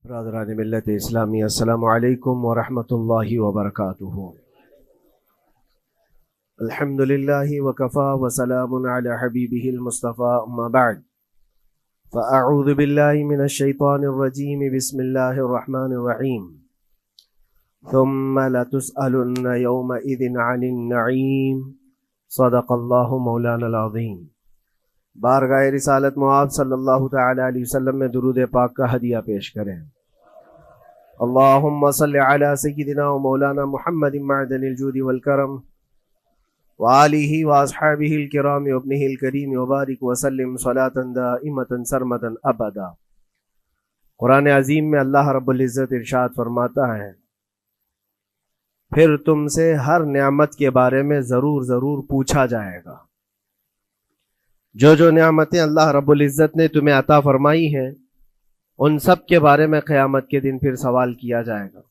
برادران ملت اسلامی، السلام علیکم ورحمۃ اللہ وبرکاتہ۔ الحمد للہ وکفا وسلام علی حبیبہ المصطفیٰ، اما بعد فاعوذ باللہ من الشیطان الرجیم، بسم اللہ الرحمن الرحیم۔ ثم لتسألن یومئذ عن النعیم، صدق اللہ مولانا العظیم۔ بارگاہ رسالت معاذ صلی اللہ تعالی علیہ وسلم میں درود پاک کا ہدیہ پیش کریں۔ اللہم صلی علی سیدنا و مولانا محمد معدن الجود والکرم وآلہ واصحابہ الکرام وابنہ الکریم وبارک وسلم صلاة دائمة سرمدا ابدا۔ قرآن عظیم میں اللہ رب العزت ارشاد فرماتا ہے، پھر تم سے ہر نعمت کے بارے میں ضرور پوچھا جائے گا۔ جو نعمتیں اللہ رب العزت نے تمہیں عطا فرمائی ہیں، ان سب کے بارے میں قیامت کے دن پھر سوال کیا جائے گا۔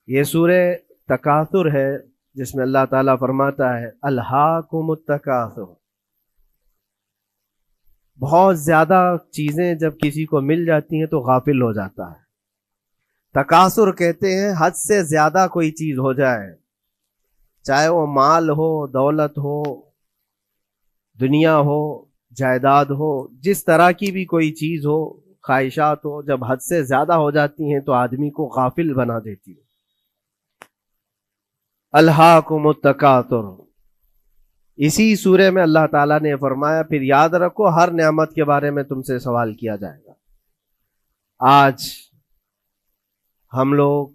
یہ سورہ تکاثر ہے، جس میں اللہ تعالیٰ فرماتا ہے الہاکم التکاثر۔ بہت زیادہ چیزیں جب کسی کو مل جاتی ہیں تو غافل ہو جاتا ہے۔ تکاثر کہتے ہیں حد سے زیادہ کوئی چیز ہو جائے، چاہے وہ مال ہو، دولت ہو، دنیا ہو، جائیداد ہو، جس طرح کی بھی کوئی چیز ہو، خواہشات ہو، جب حد سے زیادہ ہو جاتی ہیں تو آدمی کو غافل بنا دیتی ہے۔ الہاکم التکاثر، اسی سورہ میں اللہ تعالیٰ نے فرمایا پھر یاد رکھو ہر نعمت کے بارے میں تم سے سوال کیا جائے گا۔ آج ہم لوگ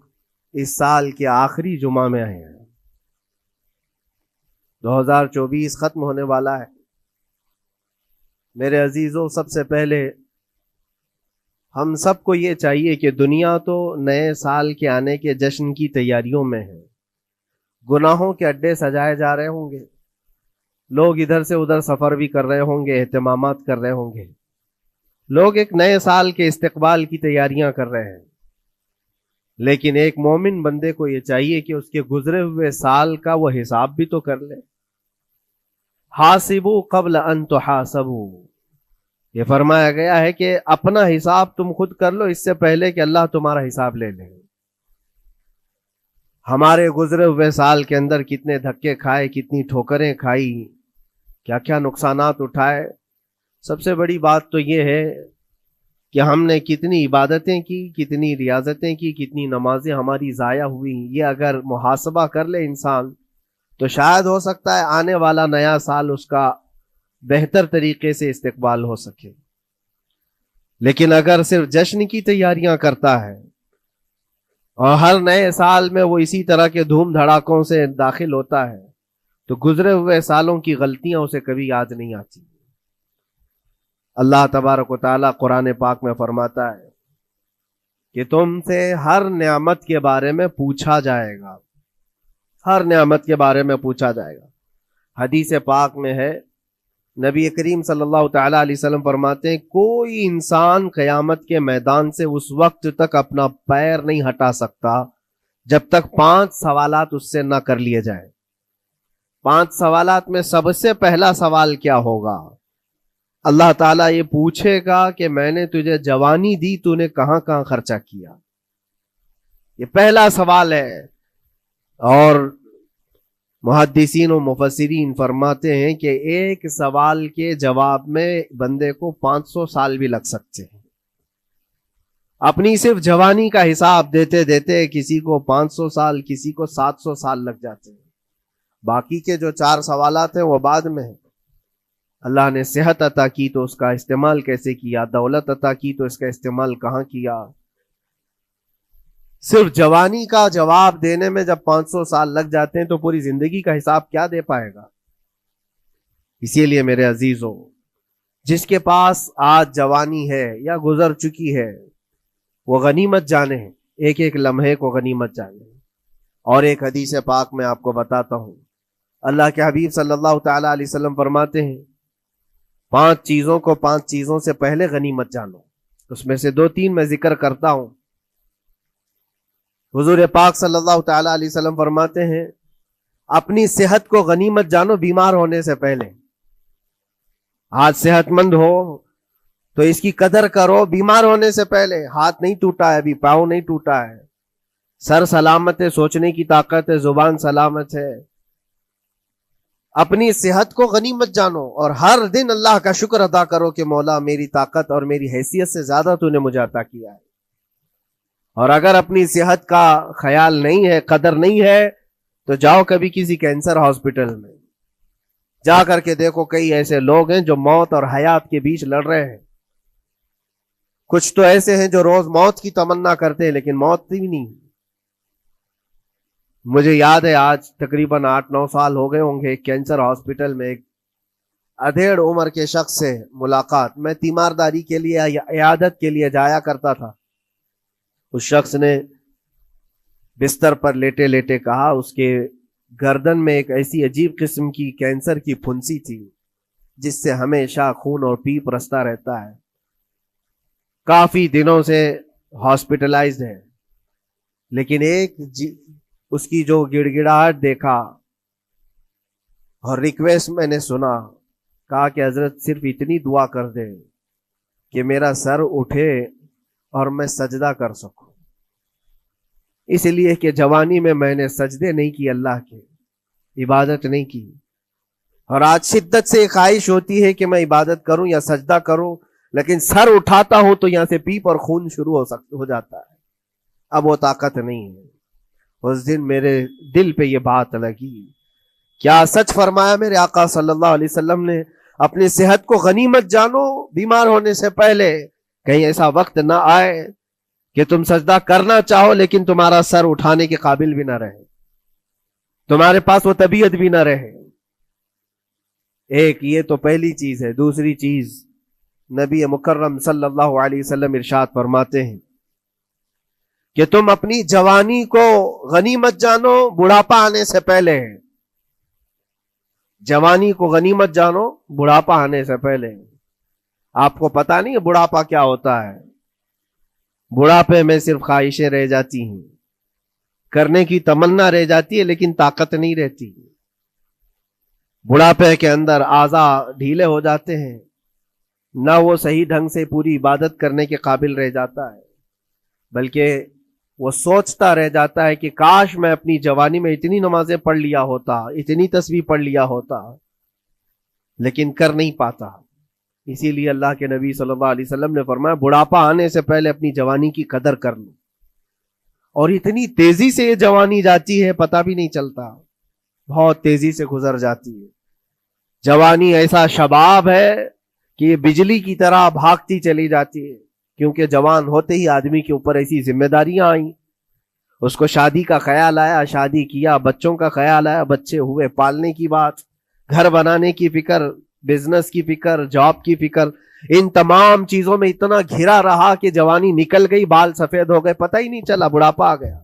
اس سال کے آخری جمعہ میں آئے ہیں، 2024 ختم ہونے والا ہے۔ میرے عزیزوں، سب سے پہلے ہم سب کو یہ چاہیے کہ دنیا تو نئے سال کے آنے کے جشن کی تیاریوں میں ہے۔ گناہوں کے اڈے سجائے جا رہے ہوں گے، لوگ ادھر سے ادھر سفر بھی کر رہے ہوں گے، اہتمامات کر رہے ہوں گے، لوگ ایک نئے سال کے استقبال کی تیاریاں کر رہے ہیں۔ لیکن ایک مومن بندے کو یہ چاہیے کہ اس کے گزرے ہوئے سال کا وہ حساب بھی تو کر لے۔ حاسبوا قبل ان تحاسبوا، یہ فرمایا گیا ہے کہ اپنا حساب تم خود کر لو اس سے پہلے کہ اللہ تمہارا حساب لے لے۔ ہمارے گزرے ہوئے سال کے اندر کتنے دھکے کھائے، کتنی ٹھوکریں کھائی، کیا کیا نقصانات اٹھائے۔ سب سے بڑی بات تو یہ ہے کہ ہم نے کتنی عبادتیں کی، کتنی ریاضتیں کی، کتنی نمازیں ہماری ضائع ہوئی۔ یہ اگر محاسبہ کر لے انسان تو شاید ہو سکتا ہے آنے والا نیا سال اس کا بہتر طریقے سے استقبال ہو سکے۔ لیکن اگر صرف جشن کی تیاریاں کرتا ہے اور ہر نئے سال میں وہ اسی طرح کے دھوم دھڑاکوں سے داخل ہوتا ہے تو گزرے ہوئے سالوں کی غلطیاں اسے کبھی یاد نہیں آتی۔ اللہ تبارک و تعالیٰ قرآن پاک میں فرماتا ہے کہ تم سے ہر نعمت کے بارے میں پوچھا جائے گا، ہر نعمت کے بارے میں پوچھا جائے گا۔ حدیث پاک میں ہے، نبی کریم صلی اللہ تعالی علیہ وسلم فرماتے ہیں کوئی انسان قیامت کے میدان سے اس وقت تک اپنا پیر نہیں ہٹا سکتا جب تک 5 سوالات اس سے نہ کر لیے جائیں۔ 5 سوالات میں سب سے پہلا سوال کیا ہوگا؟ اللہ تعالیٰ یہ پوچھے گا کہ میں نے تجھے جوانی دی، تو نے کہاں کہاں خرچہ کیا؟ یہ پہلا سوال ہے۔ اور محدثین و مفسرین فرماتے ہیں کہ ایک سوال کے جواب میں بندے کو 500 سال بھی لگ سکتے ہیں۔ اپنی صرف جوانی کا حساب دیتے دیتے کسی کو 500 سال، کسی کو 700 سال لگ جاتے ہیں۔ باقی کے جو 4 سوالات ہیں وہ بعد میں ہیں۔ اللہ نے صحت عطا کی تو اس کا استعمال کیسے کیا، دولت عطا کی تو اس کا استعمال کہاں کیا۔ صرف جوانی کا جواب دینے میں جب 500 سال لگ جاتے ہیں تو پوری زندگی کا حساب کیا دے پائے گا؟ اسی لیے میرے عزیزوں، جس کے پاس آج جوانی ہے یا گزر چکی ہے وہ غنیمت جانے، ایک ایک لمحے کو غنیمت جانے۔ اور ایک حدیث پاک میں آپ کو بتاتا ہوں، اللہ کے حبیب صلی اللہ تعالی علیہ وسلم فرماتے ہیں 5 چیزوں کو 5 چیزوں سے پہلے غنیمت جانو۔ اس میں سے 2-3 میں ذکر کرتا ہوں۔ حضور پاک صلی اللہ تعالی علیہ وسلم فرماتے ہیں اپنی صحت کو غنیمت جانو بیمار ہونے سے پہلے۔ آج صحت مند ہو تو اس کی قدر کرو بیمار ہونے سے پہلے. ہاتھ نہیں ٹوٹا ہے ابھی, پاؤں نہیں ٹوٹا ہے, سر سلامت ہے, سوچنے کی طاقت ہے, زبان سلامت ہے. اپنی صحت کو غنیمت جانو اور ہر دن اللہ کا شکر ادا کرو کہ مولا میری طاقت اور میری حیثیت سے زیادہ تو نے مجھے عطا کیا ہے. اور اگر اپنی صحت کا خیال نہیں ہے, قدر نہیں ہے, تو جاؤ کبھی کسی کینسر ہاسپٹل میں جا کر کے دیکھو, کئی ایسے لوگ ہیں جو موت اور حیات کے بیچ لڑ رہے ہیں. کچھ تو ایسے ہیں جو روز موت کی تمنا کرتے ہیں لیکن موت بھی نہیں. مجھے یاد ہے آج تقریباً 8-9 سال ہو گئے ہوں گے, ایک کینسر ہاسپٹل میں ایک ادھیڑ عمر کے شخص سے ملاقات. میں تیمارداری کے لیے عیادت کے لیے جایا کرتا تھا. اس شخص نے بستر پر لیٹے لیٹے کہا اس کے گردن میں ایک ایسی عجیب قسم کی کینسر کی پھنسی تھی جس سے ہمیشہ خون اور پیپ رستا رہتا ہے. کافی دنوں سے ہاسپٹلائزڈ ہے, لیکن ایک اس کی جو گڑ گڑاہٹ دیکھا اور ریکویسٹ میں نے سنا, کہا کہ حضرت صرف اتنی دعا کر دے کہ میرا سر اٹھے اور میں سجدہ کر سکوں. اس لیے کہ جوانی میں نے سجدے نہیں کی, اللہ کے عبادت نہیں کی, اور آج شدت سے خواہش ہوتی ہے کہ میں عبادت کروں یا سجدہ کروں, لیکن سر اٹھاتا ہوں تو یہاں سے پیپ اور خون شروع ہو جاتا ہے. اب وہ طاقت نہیں ہے. اس دن میرے دل پہ یہ بات لگی, کیا سچ فرمایا میرے آقا صلی اللہ علیہ وسلم نے, اپنی صحت کو غنیمت جانو بیمار ہونے سے پہلے. کہیں ایسا وقت نہ آئے کہ تم سجدہ کرنا چاہو لیکن تمہارا سر اٹھانے کے قابل بھی نہ رہے, تمہارے پاس وہ طبیعت بھی نہ رہے. ایک یہ تو پہلی چیز ہے. دوسری چیز, نبی مکرم صلی اللہ علیہ وسلم ارشاد فرماتے ہیں کہ تم اپنی جوانی کو غنیمت جانو بڑھاپا آنے سے پہلے. جوانی کو غنیمت جانو بڑھاپا آنے سے پہلے. آپ کو پتا نہیں ہے بڑھاپا کیا ہوتا ہے؟ بڑھاپے میں صرف خواہشیں رہ جاتی ہیں, کرنے کی تمنا رہ جاتی ہے لیکن طاقت نہیں رہتی. بڑھاپے کے اندر اعضاء ڈھیلے ہو جاتے ہیں, نہ وہ صحیح ڈھنگ سے پوری عبادت کرنے کے قابل رہ جاتا ہے, بلکہ وہ سوچتا رہ جاتا ہے کہ کاش میں اپنی جوانی میں اتنی نمازیں پڑھ لیا ہوتا, اتنی تسبیح پڑھ لیا ہوتا, لیکن کر نہیں پاتا. اسی لیے اللہ کے نبی صلی اللہ علیہ وسلم نے فرمایا بڑھاپا آنے سے پہلے اپنی جوانی کی قدر کر لو. اور اتنی تیزی سے یہ جوانی جاتی ہے پتہ بھی نہیں چلتا, بہت تیزی سے گزر جاتی ہے. جوانی ایسا شباب ہے کہ یہ بجلی کی طرح بھاگتی چلی جاتی ہے, کیونکہ جوان ہوتے ہی آدمی کے اوپر ایسی ذمہ داریاں آئیں. اس کو شادی کا خیال آیا, شادی کیا, بچوں کا خیال آیا, بچے ہوئے, پالنے کی بات, گھر بنانے کی فکر, بزنس کی فکر, جاب کی فکر. ان تمام چیزوں میں اتنا گھرا رہا کہ جوانی نکل گئی, بال سفید ہو گئے, پتہ ہی نہیں چلا, بڑھاپا آ گیا.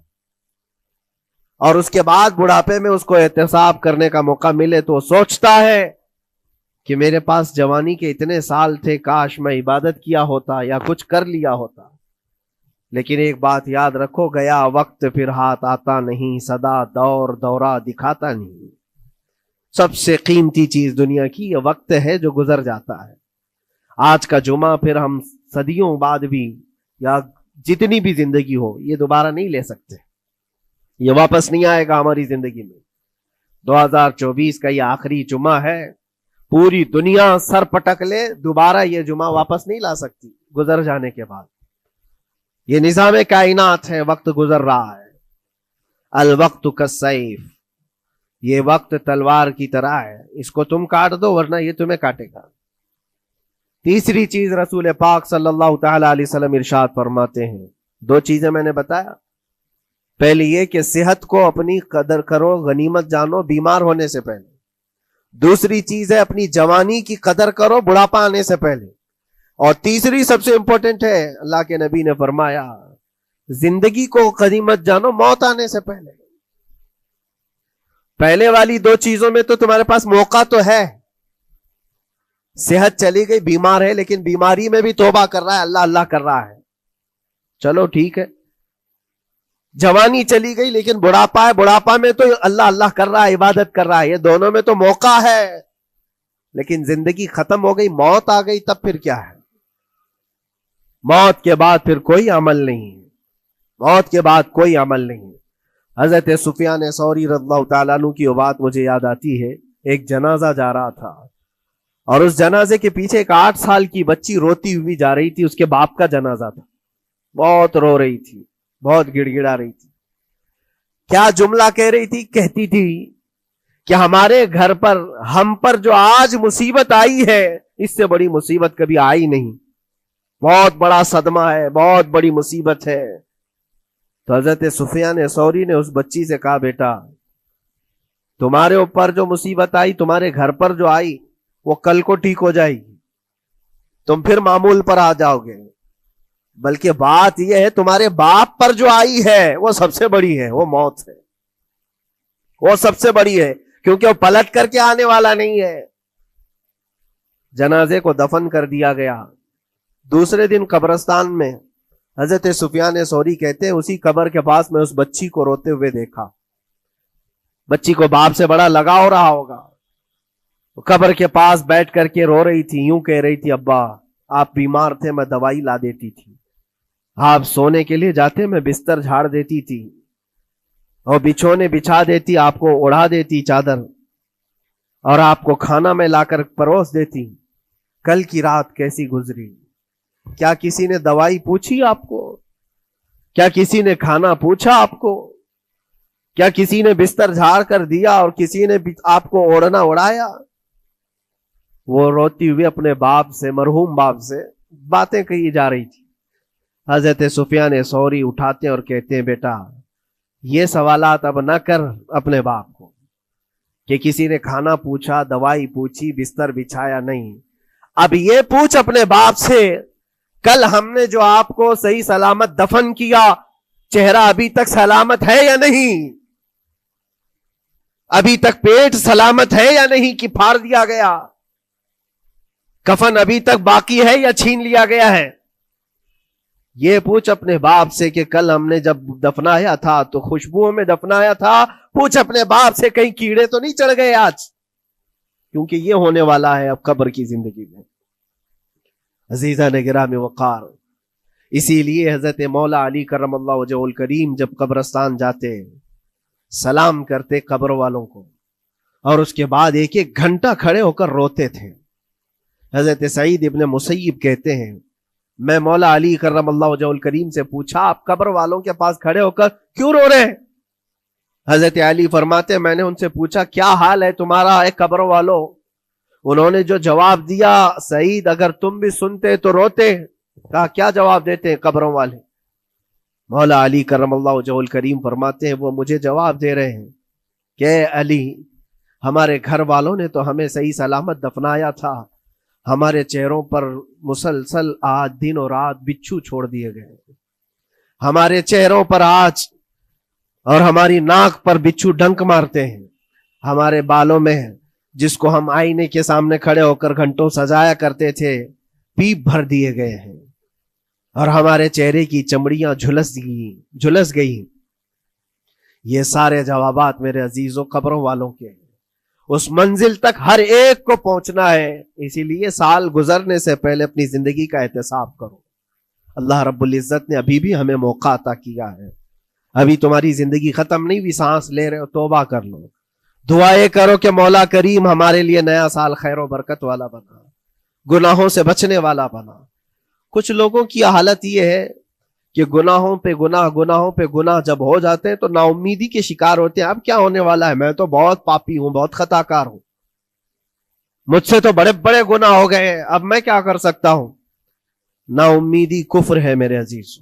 اور اس کے بعد بڑھاپے میں اس کو احتساب کرنے کا موقع ملے تو سوچتا ہے کہ میرے پاس جوانی کے اتنے سال تھے, کاش میں عبادت کیا ہوتا یا کچھ کر لیا ہوتا. لیکن ایک بات یاد رکھو, گیا وقت پھر ہاتھ آتا نہیں, سدا دور دورہ دکھاتا نہیں. سب سے قیمتی چیز دنیا کی یہ وقت ہے جو گزر جاتا ہے. آج کا جمعہ پھر ہم صدیوں بعد بھی یا جتنی بھی زندگی ہو یہ دوبارہ نہیں لے سکتے, یہ واپس نہیں آئے گا ہماری زندگی میں. 2024 کا یہ آخری جمعہ ہے, پوری دنیا سر پٹک لے دوبارہ یہ جمعہ واپس نہیں لا سکتی گزر جانے کے بعد. یہ نظام کائنات ہے, وقت گزر رہا ہے. الوقت کالسیف, یہ وقت تلوار کی طرح ہے, اس کو تم کاٹ دو ورنہ یہ تمہیں کاٹے گا. تیسری چیز رسول پاک صلی اللہ تعالی علیہ وسلم ارشاد فرماتے ہیں, 2 چیزیں میں نے بتایا. پہلی یہ کہ صحت کو اپنی قدر کرو, غنیمت جانو بیمار ہونے سے پہلے. دوسری چیز ہے اپنی جوانی کی قدر کرو بڑھاپا آنے سے پہلے. اور تیسری سب سے امپورٹنٹ ہے, اللہ کے نبی نے فرمایا زندگی کو غنیمت جانو موت آنے سے پہلے. پہلے والی 2 چیزوں میں تو تمہارے پاس موقع تو ہے. صحت چلی گئی, بیمار ہے, لیکن بیماری میں بھی توبہ کر رہا ہے, اللہ اللہ کر رہا ہے, چلو ٹھیک ہے. جوانی چلی گئی لیکن بڑھاپا ہے, بڑھاپا میں تو اللہ اللہ کر رہا ہے, عبادت کر رہا ہے. یہ دونوں میں تو موقع ہے, لیکن زندگی ختم ہو گئی, موت آ گئی, تب پھر کیا ہے؟ موت کے بعد پھر کوئی عمل نہیں، موت کے بعد کوئی عمل نہیں۔ حضرت سفیان ثوری رضی اللہ تعالیٰ عنہ کی وہ بات مجھے یاد آتی ہے، ایک جنازہ جا رہا تھا اور اس جنازے کے پیچھے ایک 8 سال کی بچی روتی ہوئی جا رہی تھی، اس کے باپ کا جنازہ تھا، بہت رو رہی تھی، بہت گڑ گڑا رہی تھی۔ کیا جملہ کہہ رہی تھی؟ کہتی تھی کہ ہمارے گھر پر، ہم پر جو آج مصیبت آئی ہے، اس سے بڑی مصیبت کبھی آئی نہیں، بہت بڑا صدمہ ہے، بہت بڑی مصیبت ہے۔ تو حضرت سفیان ثوری نے اس بچی سے کہا، بیٹا تمہارے اوپر جو مصیبت آئی، تمہارے گھر پر جو آئی، وہ کل کو ٹھیک ہو جائے گی، تم پھر معمول پر آ جاؤ گے، بلکہ بات یہ ہے تمہارے باپ پر جو آئی ہے وہ سب سے بڑی ہے، وہ موت ہے، وہ سب سے بڑی ہے، کیونکہ وہ پلٹ کر کے آنے والا نہیں ہے۔ جنازے کو دفن کر دیا گیا۔ دوسرے دن قبرستان میں حضرت سفیان ثوری کہتے ہیں اسی قبر کے پاس میں اس بچی کو روتے ہوئے دیکھا۔ بچی کو باپ سے بڑا لگاؤ رہا ہوگا، قبر کے پاس بیٹھ کر کے رو رہی تھی، یوں کہہ رہی تھی، ابا آپ بیمار تھے، میں دوائی لا دیتی تھی، آپ سونے کے لیے جاتے میں بستر جھاڑ دیتی تھی اور بچھونے بچھا دیتی، آپ کو اڑا دیتی چادر، اور آپ کو کھانا میں لا کر پروس دیتی۔ کل کی رات کیسی گزری؟ کیا کسی نے دوائی پوچھی آپ کو؟ کیا کسی نے کھانا پوچھا آپ کو؟ کیا کسی نے بستر جھاڑ کر دیا اور کسی نے آپ کو اوڑھنا اڑایا؟ وہ روتی ہوئی اپنے باپ سے، مرحوم باپ سے باتیں کہی جا رہی تھی۔ حضرت سفیان ثوری اٹھاتے اور کہتے ہیں، بیٹا یہ سوالات اب نہ کر اپنے باپ کو کہ کسی نے کھانا پوچھا، دوائی پوچھی، بستر بچھایا، نہیں، اب یہ پوچھ اپنے باپ سے، کل ہم نے جو آپ کو صحیح سلامت دفن کیا، چہرہ ابھی تک سلامت ہے یا نہیں؟ ابھی تک پیٹ سلامت ہے یا نہیں کہ پھاڑ دیا گیا؟ کفن ابھی تک باقی ہے یا چھین لیا گیا ہے؟ یہ پوچھ اپنے باپ سے کہ کل ہم نے جب دفنایا تھا تو خوشبوؤں میں دفنایا تھا، پوچھ اپنے باپ سے کہیں کیڑے تو نہیں چڑھ گئے آج، کیونکہ یہ ہونے والا ہے اب قبر کی زندگی میں۔ عزیزان گرامی وقار، اسی لیے حضرت مولا علی کرم اللہ وجہہ الکریم جب قبرستان جاتے سلام کرتے قبر والوں کو، اور اس کے بعد 1 گھنٹہ کھڑے ہو کر روتے تھے۔ حضرت سعید ابن مسیب کہتے ہیں، میں مولا علی کرم اللہ وجہہ الکریم سے پوچھا، آپ قبر والوں کے پاس کھڑے ہو کر کیوں رو رہے ہیں؟ حضرت علی فرماتے، میں نے ان سے پوچھا کیا حال ہے تمہارا اے قبر والوں؟ انہوں نے جو جواب دیا، سعید اگر تم بھی سنتے تو روتے۔ کہا کیا جواب دیتے ہیں قبروں والے؟ مولا علی کرم اللہ وجہہ الکریم فرماتے ہیں، وہ مجھے جواب دے رہے ہیں کہ اے علی، ہمارے گھر والوں نے تو ہمیں صحیح سلامت دفنایا تھا، ہمارے چہروں پر مسلسل آج دن اور رات بچھو چھوڑ دیے گئے، ہمارے چہروں پر آج اور ہماری ناک پر بچھو ڈنک مارتے ہیں، ہمارے بالوں میں جس کو ہم آئینے کے سامنے کھڑے ہو کر گھنٹوں سجایا کرتے تھے، پیپ بھر دیے گئے ہیں، اور ہمارے چہرے کی چمڑیاں جھلس گئی۔ یہ سارے جوابات میرے عزیزوں قبروں والوں کے ہیں۔ اس منزل تک ہر ایک کو پہنچنا ہے، اسی لیے سال گزرنے سے پہلے اپنی زندگی کا احتساب کرو۔ اللہ رب العزت نے ابھی بھی ہمیں موقع عطا کیا ہے، ابھی تمہاری زندگی ختم نہیں ہوئی، سانس لے رہے ہو، توبہ کر لو، دعائیں کرو کہ مولا کریم ہمارے لیے نیا سال خیر و برکت والا بنا، گناہوں سے بچنے والا بنا۔ کچھ لوگوں کی حالت یہ ہے کہ گناہوں پہ گناہ جب ہو جاتے ہیں تو نا امیدی کے شکار ہوتے ہیں، اب کیا ہونے والا ہے، میں تو بہت پاپی ہوں، بہت خطا کار ہوں، مجھ سے تو بڑے بڑے گناہ ہو گئے ہیں، اب میں کیا کر سکتا ہوں؟ نا امیدی کفر ہے میرے عزیز۔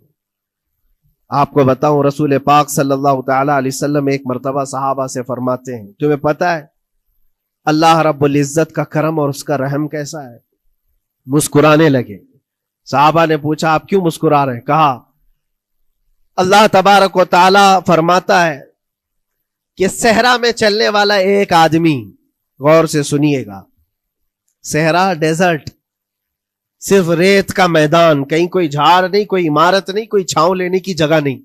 آپ کو بتاؤں، رسول پاک صلی اللہ تعالی علیہ وسلم ایک مرتبہ صحابہ سے فرماتے ہیں، تمہیں پتا ہے اللہ رب العزت کا کرم اور اس کا رحم کیسا ہے؟ مسکرانے لگے۔ صحابہ نے پوچھا آپ کیوں مسکرا رہے ہیں؟ کہا اللہ تبارک و تعالی فرماتا ہے کہ صحرا میں چلنے والا ایک آدمی، غور سے سنیے گا، صحرا ڈیزرٹ، صرف ریت کا میدان، کہیں کوئی جھاڑ نہیں، کوئی عمارت نہیں، کوئی چھاؤں لینے کی جگہ نہیں،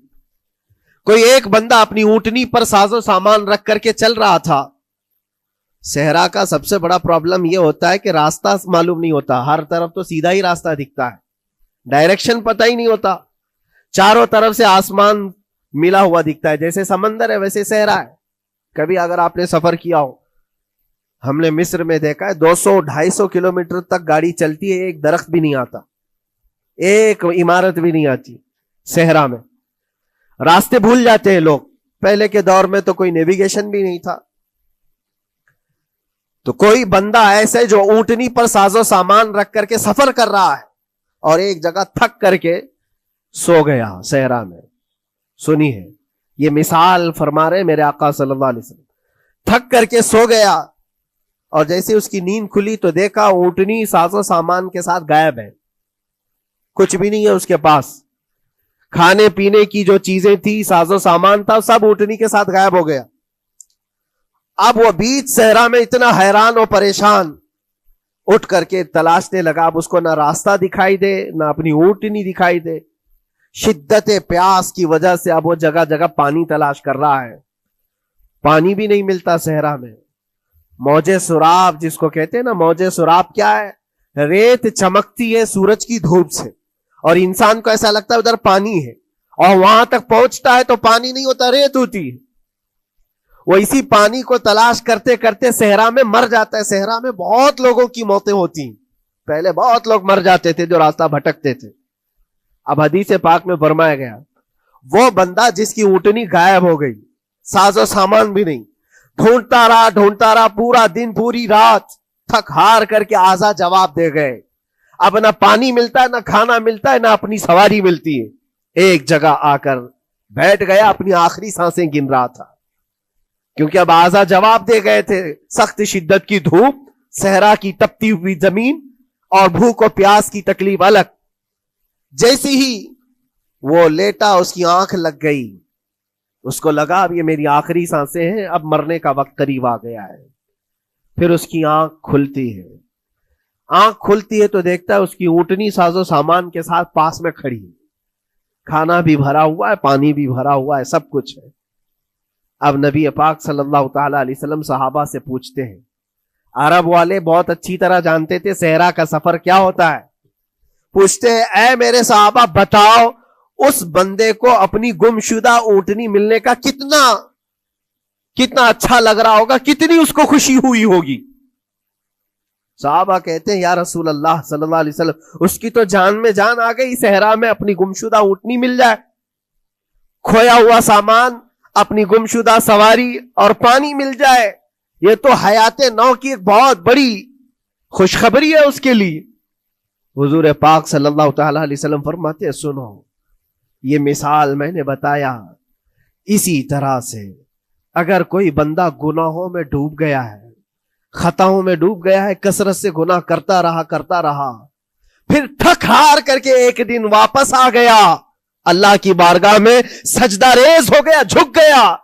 کوئی ایک بندہ اپنی اونٹنی پر ساز و سامان رکھ کر کے چل رہا تھا۔ صحرا کا سب سے بڑا پرابلم یہ ہوتا ہے کہ راستہ معلوم نہیں ہوتا، ہر طرف تو سیدھا ہی راستہ دکھتا ہے، ڈائریکشن پتہ ہی نہیں ہوتا. چاروں طرف سے آسمان ملا ہوا دکھتا ہے, جیسے سمندر ہے ویسے صحرا ہے. کبھی اگر آپ نے سفر کیا ہو, ہم نے مصر میں دیکھا ہے 200-250 کلومیٹر تک گاڑی چلتی ہے, ایک درخت بھی نہیں آتا, ایک عمارت بھی نہیں آتی صحرا میں. راستے بھول جاتے ہیں لوگ. پہلے کے دور میں تو کوئی نیویگیشن بھی نہیں تھا. تو کوئی بندہ ایسے جو اونٹنی پر ساز و سامان رکھ کر کے سفر کر رہا ہے اور ایک جگہ تھک کر کے سو گیا صحرا میں. سنی ہے یہ مثال فرما رہے میرے آقا صلی اللہ علیہ وسلم. تھک کر کے سو گیا اور جیسے اس کی نیند کھلی تو دیکھا اونٹنی ساز و سامان کے ساتھ غائب ہے, کچھ بھی نہیں ہے اس کے پاس. کھانے پینے کی جو چیزیں تھی, ساز و سامان تھا, سب اونٹنی کے ساتھ غائب ہو گیا. اب وہ بیچ صحرا میں اتنا حیران اور پریشان, اٹھ کر کے تلاشنے لگا. اب اس کو نہ راستہ دکھائی دے نہ اپنی اونٹنی دکھائی دے. شدت پیاس کی وجہ سے اب وہ جگہ جگہ پانی تلاش کر رہا ہے, پانی بھی نہیں ملتا صحرا میں. موج سراب جس کو کہتے ہیں نا, موج سراب کیا ہے؟ ریت چمکتی ہے سورج کی دھوپ سے اور انسان کو ایسا لگتا ہے ادھر پانی ہے, اور وہاں تک پہنچتا ہے تو پانی نہیں ہوتا, ریت ہوتی ہے. وہ اسی پانی کو تلاش کرتے کرتے صحرا میں مر جاتا ہے. صحرا میں بہت لوگوں کی موتیں ہوتی ہیں, پہلے بہت لوگ مر جاتے تھے جو راستہ بھٹکتے تھے. اب حدیث پاک میں فرمایا گیا وہ بندہ جس کی اونٹنی غائب ہو گئی, ساز و سامان بھی نہیں, ڈھونڈتا رہا پورا دن پوری رات, تھک ہار کر کے آزا جواب دے گئے. اب نہ پانی ملتا ہے, نہ کھانا ملتا ہے, نہ اپنی سواری ملتی ہے. ایک جگہ آ کر بیٹھ گیا, اپنی آخری سانسیں گن رہا تھا, کیونکہ اب آزا جواب دے گئے تھے. سخت شدت کی دھوپ, صحرا کی تپتی ہوئی زمین اور بھوک و پیاس کی تکلیف الگ. جیسی ہی وہ لیٹا اس کی آنکھ لگ گئی, اس کو لگا اب یہ میری آخری سانسیں ہیں, اب مرنے کا وقت قریب آ گیا ہے. پھر اس کی آنکھ کھلتی ہے. آنکھ کھلتی ہے تو دیکھتا ہے اس کی اونٹنی ساز و سامان کے ساتھ پاس میں کھڑی ہے, کھانا بھی بھرا ہوا ہے, پانی بھی بھرا ہوا ہے, سب کچھ ہے. اب نبی پاک صلی اللہ تعالی علیہ وسلم صحابہ سے پوچھتے ہیں, عرب والے بہت اچھی طرح جانتے تھے صحرا کا سفر کیا ہوتا ہے. پوچھتے ہیں اے میرے صحابہ بتاؤ اس بندے کو اپنی گمشدہ اونٹنی ملنے کا کتنا اچھا لگ رہا ہوگا, کتنی اس کو خوشی ہوئی ہوگی. صحابہ کہتے ہیں یا رسول اللہ صلی اللہ علیہ وسلم اس کی تو جان میں جان آ گئی, صحرا میں اپنی گمشدہ اونٹنی مل جائے, کھویا ہوا سامان, اپنی گمشدہ سواری اور پانی مل جائے, یہ تو حیات نو کی ایک بہت بڑی خوشخبری ہے اس کے لیے. حضور پاک صلی اللہ تعالی علیہ وسلم فرماتے ہیں سنو, یہ مثال میں نے بتایا, اسی طرح سے اگر کوئی بندہ گناہوں میں ڈوب گیا ہے, خطاؤں میں ڈوب گیا ہے, کثرت سے گناہ کرتا رہا, پھر تھک ہار کر کے ایک دن واپس آ گیا, اللہ کی بارگاہ میں سجدہ ریز ہو گیا, جھک گیا,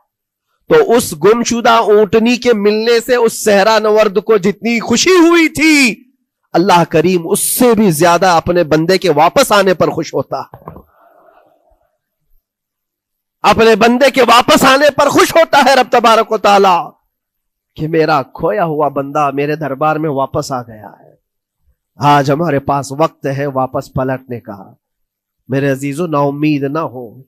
تو اس گمشدہ اونٹنی کے ملنے سے اس صحرا نورد کو جتنی خوشی ہوئی تھی, اللہ کریم اس سے بھی زیادہ اپنے بندے کے واپس آنے پر خوش ہوتا ہے. اپنے بندے کے واپس آنے پر خوش ہوتا ہے رب تبارک و تعالی کہ میرا کھویا ہوا بندہ میرے دربار میں واپس آ گیا ہے. آج ہمارے پاس وقت ہے واپس پلٹنے کا. میرے عزیزو نا امید نہ ہو,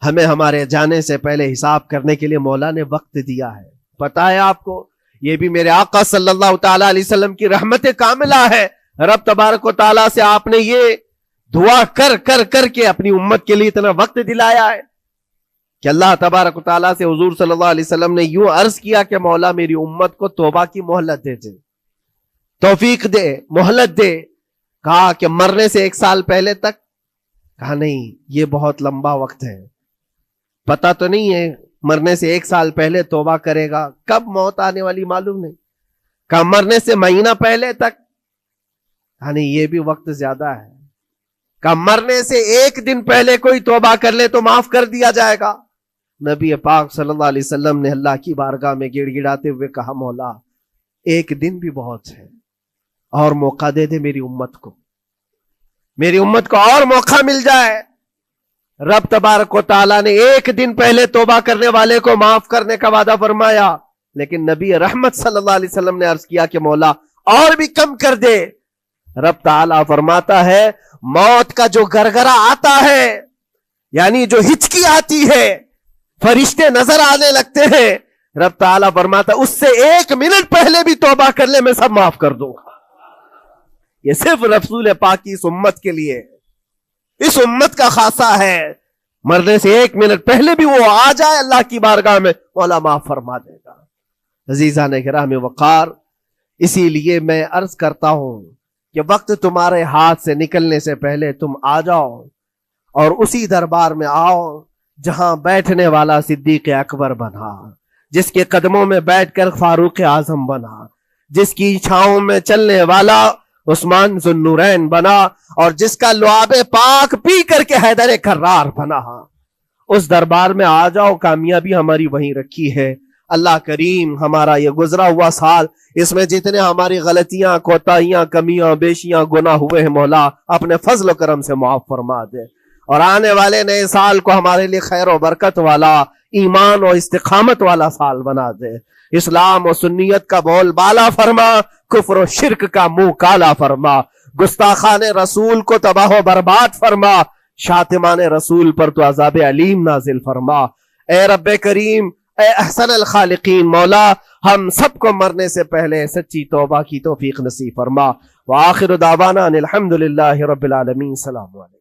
ہمیں ہمارے جانے سے پہلے حساب کرنے کے لیے مولا نے وقت دیا ہے. پتا ہے آپ کو, یہ بھی میرے آقا صلی اللہ تعالی علیہ وسلم کی رحمت کاملہ ہے. رب تبارک و تعالیٰ سے آپ نے یہ دعا کر کے اپنی امت کے لیے اتنا وقت دلایا ہے کہ اللہ تبارک و تعالیٰ سے حضور صلی اللہ علیہ وسلم نے یوں عرض کیا کہ مولا میری امت کو توبہ کی مہلت دے دے, توفیق دے, مہلت دے. کہا کہ مرنے سے 1 سال پہلے تک, کہا نہیں یہ بہت لمبا وقت ہے, پتا تو نہیں ہے مرنے سے 1 سال پہلے توبہ کرے گا, کب موت آنے والی معلوم نہیں. کہا مرنے سے مہینہ پہلے تک, کہا نہیں یہ بھی وقت زیادہ ہے. کہا مرنے سے 1 دن پہلے کوئی توبہ کر لے تو معاف کر دیا جائے گا. نبی پاک صلی اللہ علیہ وسلم نے اللہ کی بارگاہ میں گڑ گڑاتے ہوئے کہا مولا 1 دن بھی بہت ہے, اور موقع دے دے میری امت کو, میری امت کو اور موقع مل جائے. رب تبارک و تعالیٰ نے 1 دن پہلے توبہ کرنے والے کو معاف کرنے کا وعدہ فرمایا, لیکن نبی رحمت صلی اللہ علیہ وسلم نے عرض کیا کہ مولا اور بھی کم کر دے. رب تعالیٰ فرماتا ہے موت کا جو گرگرا آتا ہے، یعنی جو ہچکی آتی ہے، فرشتے نظر آنے لگتے ہیں، رب تعالیٰ فرماتا ہے اس سے 1 منٹ پہلے بھی توبہ کر لے میں سب معاف کر دوں گا۔ یہ صرف رسول پاک کی اس امت کے لیے، اس امت کا خاصہ ہے۔ مرنے سے 1 منٹ پہلے بھی وہ آ جائے اللہ کی بارگاہ میں، مولا معاف فرما دے گا۔ عزیزان کرام وقار، اسی لیے میں عرض کرتا ہوں کہ وقت تمہارے ہاتھ سے نکلنے سے پہلے تم آ جاؤ اور اسی دربار میں آؤ جہاں بیٹھنے والا صدیق اکبر بنا، جس کے قدموں میں بیٹھ کر فاروق اعظم بنا، جس کی چھاؤں میں چلنے والا عثمان ذو النورین بنا، اور جس کا لعاب پاک پی کر کے حیدر کرار بنا۔ اس دربار میں آ جاؤ، کامیابی ہماری وہیں رکھی ہے۔ اللہ کریم ہمارا یہ گزرا ہوا سال، اس میں جتنے ہماری غلطیاں، کوتاہیاں، کمیاں، بیشیاں، گناہ ہوئے ہیں، مولا اپنے فضل و کرم سے معاف فرما دے، اور آنے والے نئے سال کو ہمارے لیے خیر و برکت والا، ایمان و استقامت والا سال بنا دے۔ اسلام و سنیت کا بول بالا فرما، کفر و شرک کا منہ کالا فرما، گستاخان رسول کو تباہ و برباد فرما، شاتمان رسول پر تو عذاب علیم نازل فرما۔ اے رب کریم، اے احسن الخالقین، مولا ہم سب کو مرنے سے پہلے سچی توبہ کی توفیق نصیب فرما۔ وآخر دعوانا ان الحمدللہ رب العالمین۔ السلام علیکم۔